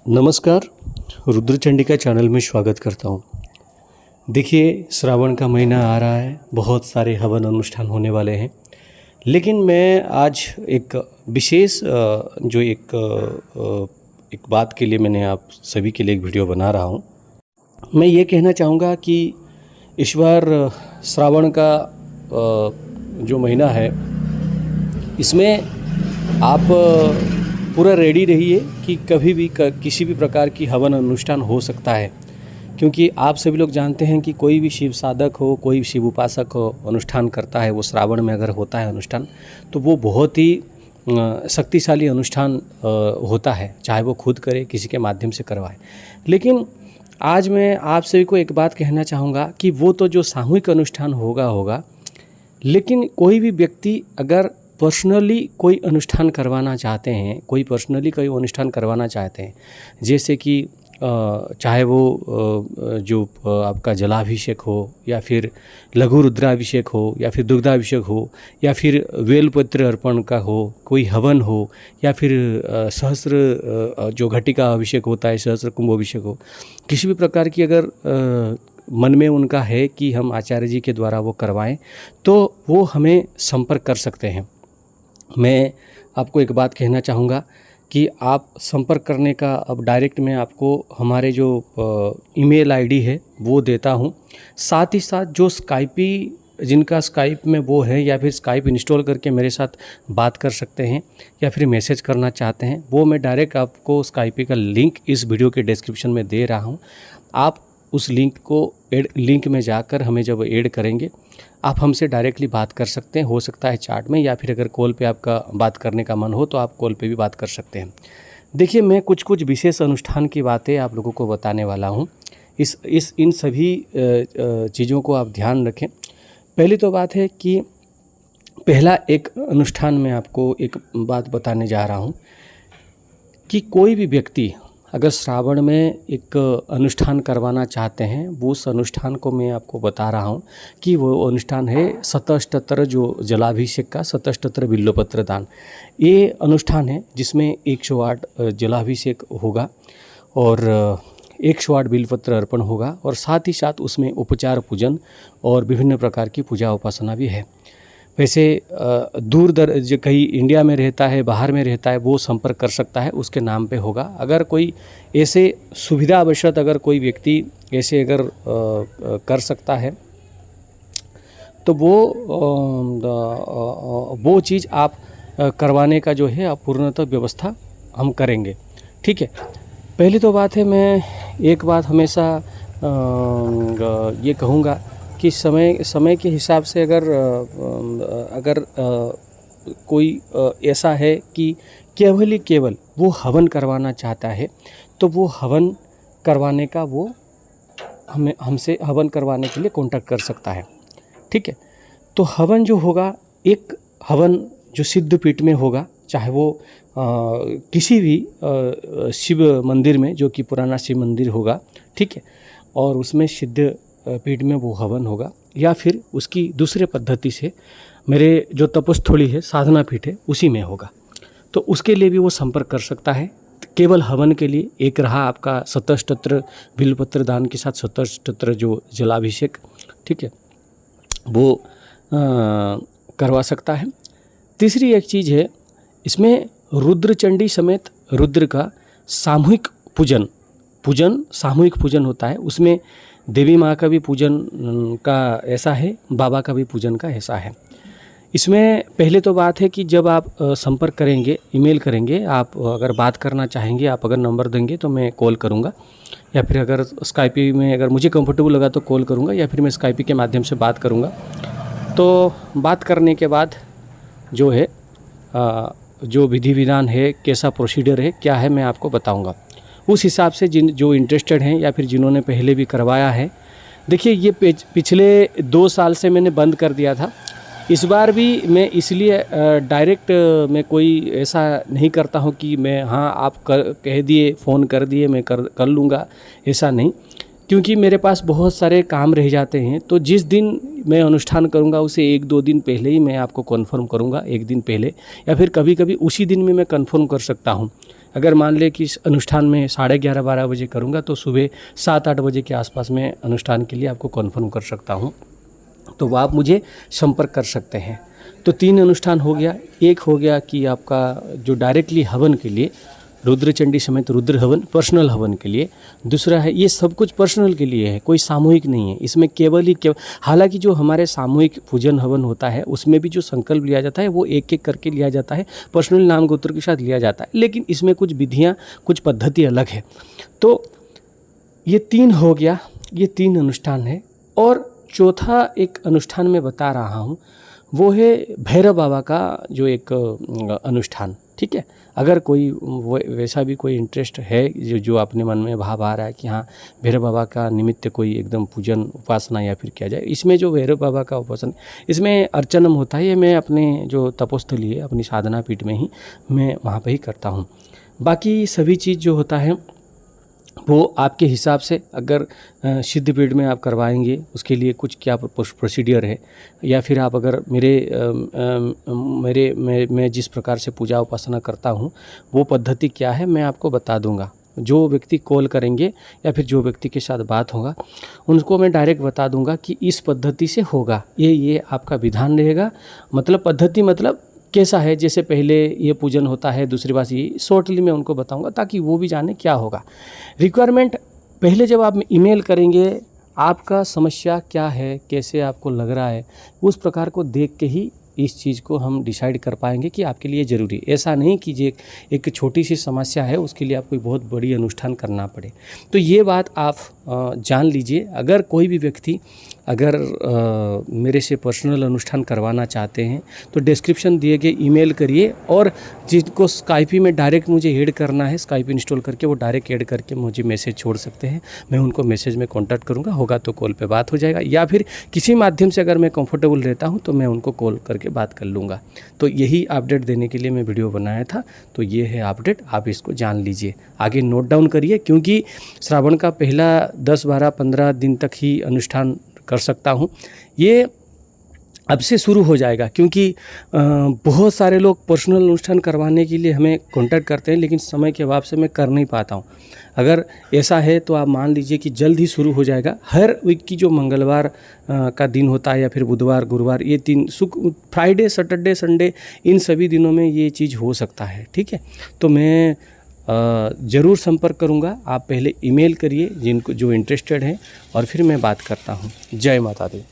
नमस्कार, रुद्र चंडिका चैनल में स्वागत करता हूँ। देखिए, श्रावण का महीना आ रहा है, बहुत सारे हवन अनुष्ठान होने वाले हैं। लेकिन मैं आज एक विशेष एक बात के लिए मैंने आप सभी के लिए एक वीडियो बना रहा हूँ। मैं ये कहना चाहूँगा कि इस बार श्रावण का जो महीना है, इसमें आप पूरा रेडी रहिए कि कभी भी किसी भी प्रकार की हवन अनुष्ठान हो सकता है। क्योंकि आप सभी लोग जानते हैं कि कोई भी शिव साधक हो, कोई शिव उपासक हो, अनुष्ठान करता है, वो श्रावण में अगर होता है अनुष्ठान, तो वो बहुत ही शक्तिशाली अनुष्ठान होता है, चाहे वो खुद करे, किसी के माध्यम से करवाए। लेकिन आज मैं आप सभी को एक बात कहना चाहूँगा कि वो तो जो सामूहिक अनुष्ठान होगा, लेकिन कोई भी व्यक्ति अगर पर्सनली कोई अनुष्ठान करवाना चाहते हैं, जैसे कि चाहे वो जो आपका जलाभिषेक हो, या फिर लघु रुद्राभिषेक हो, या फिर दुग्धाभिषेक हो, या फिर बेलपत्र अर्पण का हो, कोई हवन हो, या फिर सहस्र जो घटिका अभिषेक होता है, सहस्र कुंभ अभिषेक हो, किसी भी प्रकार की अगर मन में उनका है कि हम आचार्य जी के द्वारा वो करवाएं, तो वो हमें संपर्क कर सकते हैं। मैं आपको एक बात कहना चाहूँगा कि आप संपर्क करने का अब डायरेक्ट मैं आपको हमारे जो ईमेल आईडी है वो देता हूँ। साथ ही साथ जो जिनका स्काइप में वो है, या फिर स्काइप इंस्टॉल करके मेरे साथ बात कर सकते हैं, या फिर मैसेज करना चाहते हैं, वो मैं डायरेक्ट आपको स्काइप का लिंक इस वीडियो के डिस्क्रिप्शन में दे रहा हूँ। आप उस लिंक में जाकर हमें जब ऐड करेंगे, आप हमसे डायरेक्टली बात कर सकते हैं। हो सकता है चैट में, या फिर अगर कॉल पे आपका बात करने का मन हो तो आप कॉल पे भी बात कर सकते हैं। देखिए, मैं कुछ विशेष अनुष्ठान की बातें आप लोगों को बताने वाला हूँ। इन सभी चीज़ों को आप ध्यान रखें। पहली तो बात है कि पहला एक अनुष्ठान में आपको एक बात बताने जा रहा हूँ कि कोई भी व्यक्ति अगर श्रावण में एक अनुष्ठान करवाना चाहते हैं, वो उस अनुष्ठान को मैं आपको बता रहा हूँ कि वो अनुष्ठान है शतष्टोत्तर जो जलाभिषेक का शतष्टोत्तर बिल्वपत्र दान। ये अनुष्ठान है जिसमें 108 जलाभिषेक होगा और 108 बिल्वपत्र अर्पण होगा, और साथ ही साथ उसमें उपचार पूजन और विभिन्न प्रकार की पूजा उपासना भी है। वैसे जो कहीं इंडिया में रहता है, बाहर में रहता है, वो संपर्क कर सकता है, उसके नाम पे होगा। अगर कोई ऐसे सुविधा अवश्यत अगर कोई व्यक्ति ऐसे अगर कर सकता है, तो वो चीज़ आप करवाने का जो है आप पूर्णतः व्यवस्था हम करेंगे। ठीक है। पहली तो बात है, मैं एक बात हमेशा ये कहूँगा कि समय के हिसाब से अगर कोई ऐसा है कि केवल वो हवन करवाना चाहता है, तो वो हवन करवाने का वो हमसे हवन करवाने के लिए कांटेक्ट कर सकता है। ठीक है। तो हवन जो होगा, एक हवन जो सिद्ध पीठ में होगा, चाहे वो किसी भी शिव मंदिर में, जो कि पुराना शिव मंदिर होगा। ठीक है। और उसमें सिद्ध पीठ में वो हवन होगा, या फिर उसकी दूसरे पद्धति से मेरे जो तपस्थली है, साधना पीठ है, उसी में होगा। तो उसके लिए भी वो संपर्क कर सकता है। केवल हवन के लिए एक रहा आपका शतष्टोत्तर बिल्वपत्र दान के साथ शतष्टोत्तर जो जलाभिषेक, ठीक है, वो करवा सकता है। तीसरी एक चीज़ है, इसमें रुद्र चंडी समेत रुद्र का सामूहिक पूजन होता है। उसमें देवी माँ का भी पूजन का ऐसा है, बाबा का भी पूजन का ऐसा है। इसमें पहले तो बात है कि जब आप संपर्क करेंगे, ईमेल करेंगे, आप अगर बात करना चाहेंगे, आप अगर नंबर देंगे तो मैं कॉल करूँगा, या फिर अगर स्काइपी में अगर मुझे कंफर्टेबल लगा तो कॉल करूँगा, या फिर मैं स्काइपी के माध्यम से बात करूँगा। तो बात करने के बाद जो है जो विधि विधान है, कैसा प्रोसीजर है, क्या है, मैं आपको बताऊँगा। उस हिसाब से जो इंटरेस्टेड हैं, या फिर जिन्होंने पहले भी करवाया है, देखिए ये पिछले 2 साल से मैंने बंद कर दिया था। इस बार भी मैं इसलिए डायरेक्ट मैं कोई ऐसा नहीं करता हूँ कि मैं आप कह दिए, फ़ोन कर दिए, मैं कर लूँगा, ऐसा नहीं। क्योंकि मेरे पास बहुत सारे काम रह जाते हैं। तो जिस दिन मैं अनुष्ठान करूंगा उसे 1-2 दिन पहले ही मैं आपको कन्फर्म करूंगा, 1 दिन पहले, या फिर कभी कभी उसी दिन में मैं कन्फर्म कर सकता हूं। अगर मान ले कि इस अनुष्ठान में 11:30-12 बजे करूँगा तो सुबह 7-8 बजे के आसपास में अनुष्ठान के लिए आपको कन्फर्म कर सकता हूँ, तो वो आप मुझे संपर्क कर सकते हैं। तो 3 अनुष्ठान हो गया। एक हो गया कि आपका जो डायरेक्टली हवन के लिए रुद्र चंडी समेत रुद्र हवन, पर्सनल हवन के लिए। दूसरा है, ये सब कुछ पर्सनल के लिए है, कोई सामूहिक नहीं है इसमें, केवल हालांकि जो हमारे सामूहिक पूजन हवन होता है उसमें भी जो संकल्प लिया जाता है वो एक एक करके लिया जाता है, पर्सनल नाम गोत्र के साथ लिया जाता है, लेकिन इसमें कुछ विधियाँ, कुछ पद्धति अलग है। तो ये 3 हो गया, ये 3 अनुष्ठान है। और चौथा एक अनुष्ठान मैं बता रहा हूँ, वो है भैरव बाबा का जो एक अनुष्ठान, ठीक है। अगर कोई वैसा भी कोई इंटरेस्ट है, जो अपने मन में भाव आ रहा है कि हाँ भैरव बाबा का निमित्त कोई एकदम पूजन उपासना या फिर किया जाए, इसमें जो भैरव बाबा का उपासना, इसमें अर्चनम होता है, ये मैं अपने जो तपोस्थली है, अपनी साधना पीठ में ही मैं वहाँ पर ही करता हूँ। बाकी सभी चीज़ जो होता है वो आपके हिसाब से, अगर सिद्ध पीठ में आप करवाएंगे उसके लिए कुछ क्या प्रोसीडियर है, या फिर आप अगर मैं जिस प्रकार से पूजा उपासना करता हूँ वो पद्धति क्या है मैं आपको बता दूंगा। जो व्यक्ति कॉल करेंगे या फिर जो व्यक्ति के साथ बात होगा उनको मैं डायरेक्ट बता दूंगा कि इस पद्धति से होगा, ये आपका विधान रहेगा। मतलब पद्धति मतलब कैसा है, जैसे पहले ये पूजन होता है, दूसरी बात ये शॉर्टली मैं उनको बताऊंगा ताकि वो भी जाने क्या होगा। रिक्वायरमेंट पहले जब आप ईमेल करेंगे, आपका समस्या क्या है, कैसे आपको लग रहा है, उस प्रकार को देख के ही इस चीज़ को हम डिसाइड कर पाएंगे कि आपके लिए ज़रूरी। ऐसा नहीं कि जे एक छोटी सी समस्या है उसके लिए आपको बहुत बड़ी अनुष्ठान करना पड़े। तो ये बात आप जान लीजिए। अगर कोई भी व्यक्ति अगर मेरे से पर्सनल अनुष्ठान करवाना चाहते हैं तो डिस्क्रिप्शन दिए गए ईमेल करिए, और जिनको स्काइपी में डायरेक्ट मुझे ऐड करना है, स्काइपी इंस्टॉल करके वो डायरेक्ट ऐड करके मुझे मैसेज छोड़ सकते हैं। मैं उनको मैसेज में कॉन्टैक्ट करूँगा, होगा तो कॉल पे बात हो जाएगा, या फिर किसी माध्यम से अगर मैं कंफर्टेबल रहता हूँ तो मैं उनको कॉल करके बात कर लूँगा। तो यही अपडेट देने के लिए मैं वीडियो बनाया था। तो ये है अपडेट, आप इसको जान लीजिए, आगे नोट डाउन करिए, क्योंकि श्रावण का पहला 10, 12, 15 दिन तक ही अनुष्ठान कर सकता हूँ। ये अब से शुरू हो जाएगा, क्योंकि बहुत सारे लोग पर्सनल अनुष्ठान करवाने के लिए हमें कांटेक्ट करते हैं, लेकिन समय के अभाव से मैं कर नहीं पाता हूँ। अगर ऐसा है तो आप मान लीजिए कि जल्द ही शुरू हो जाएगा। हर वीक की जो मंगलवार का दिन होता है, या फिर बुधवार, गुरुवार, ये 3 फ्राइडे, सैटरडे, संडे, इन सभी दिनों में ये चीज़ हो सकता है, ठीक है। तो मैं ज़रूर संपर्क करूँगा। आप पहले ईमेल करिए जिनको जो इंटरेस्टेड हैं, और फिर मैं बात करता हूँ। जय माता दी।